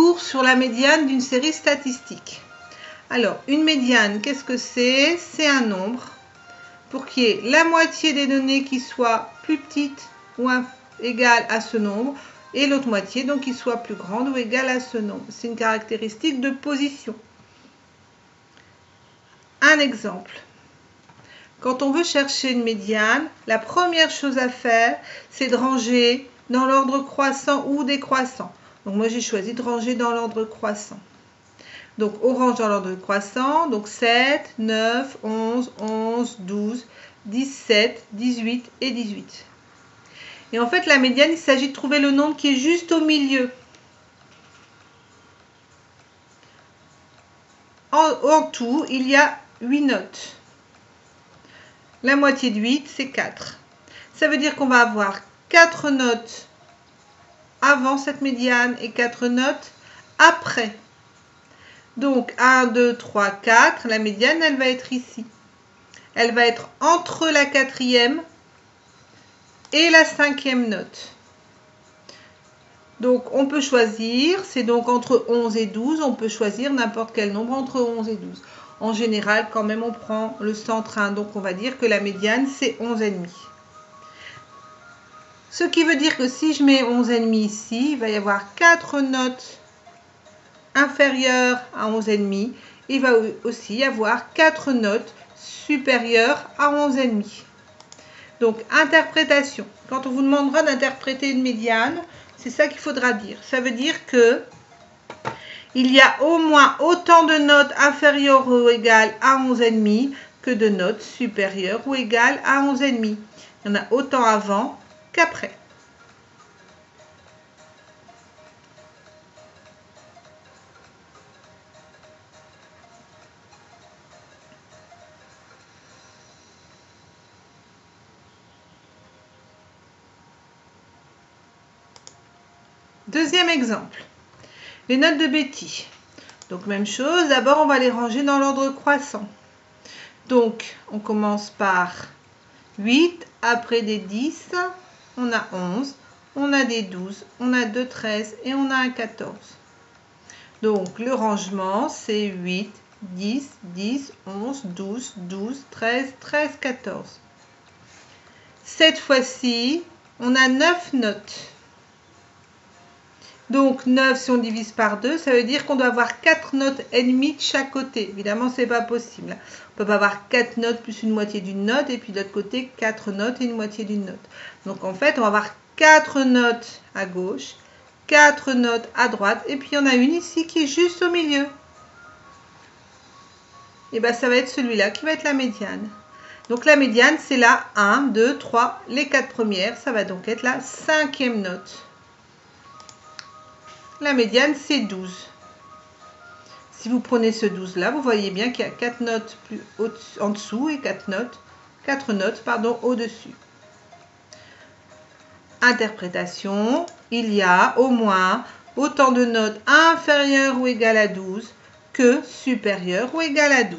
cours sur la médiane d'une série statistique. Alors, une médiane, qu'est-ce que c'est? C'est un nombre pour qu'il y ait la moitié des données qui soient plus petites ou égales à ce nombre et l'autre moitié, donc, qui soit plus grande ou égale à ce nombre. C'est une caractéristique de position. Un exemple. Quand on veut chercher une médiane, la première chose à faire, c'est de ranger dans l'ordre croissant ou décroissant. Donc moi, j'ai choisi de ranger dans l'ordre croissant. Donc on range dans l'ordre croissant, donc 7, 9, 11, 11, 12, 17, 18 et 18. Et en fait, la médiane, il s'agit de trouver le nombre qui est juste au milieu. En tout, il y a 8 notes. La moitié de 8, c'est 4. Ça veut dire qu'on va avoir 4 notes avant cette médiane et 4 notes après. Donc 1, 2, 3, 4, la médiane, elle va être ici. Elle va être entre la 4e et la 5e note. Donc on peut choisir, c'est donc entre 11 et 12, on peut choisir n'importe quel nombre entre 11 et 12. En général, quand même, on prend le centre 1, donc on va dire que la médiane, c'est 11,5. Ce qui veut dire que si je mets 11,5 ici, il va y avoir 4 notes inférieures à 11,5. Il va aussi y avoir 4 notes supérieures à 11,5. Donc, interprétation. Quand on vous demandera d'interpréter une médiane, c'est ça qu'il faudra dire. Ça veut dire que il y a au moins autant de notes inférieures ou égales à 11,5 que de notes supérieures ou égales à 11,5. Il y en a autant avant qu'après. Deuxième exemple, les notes de Betty. Donc même chose, d'abord on va les ranger dans l'ordre croissant. Donc on commence par 8, après des 10, on a 11, on a des 12, on a 2 13 et on a un 14. Donc le rangement c'est 8, 10, 10, 11, 12, 12, 13, 13, 14. Cette fois-ci, on a 9 notes. Donc 9, si on divise par 2, ça veut dire qu'on doit avoir 4 notes et demie de chaque côté. Évidemment, ce n'est pas possible. On ne peut pas avoir 4 notes plus une moitié d'une note et puis de l'autre côté 4 notes et une moitié d'une note. Donc en fait, on va avoir 4 notes à gauche, 4 notes à droite et puis il y en a une ici qui est juste au milieu. Et bien ça va être celui-là qui va être la médiane. Donc la médiane, c'est la 1, 2, 3, les 4 premières. Ça va donc être la 5e note. La médiane, c'est 12. Si vous prenez ce 12-là, vous voyez bien qu'il y a 4 notes en dessous et 4 notes au-dessus. Interprétation, il y a au moins autant de notes inférieures ou égales à 12 que supérieures ou égales à 12.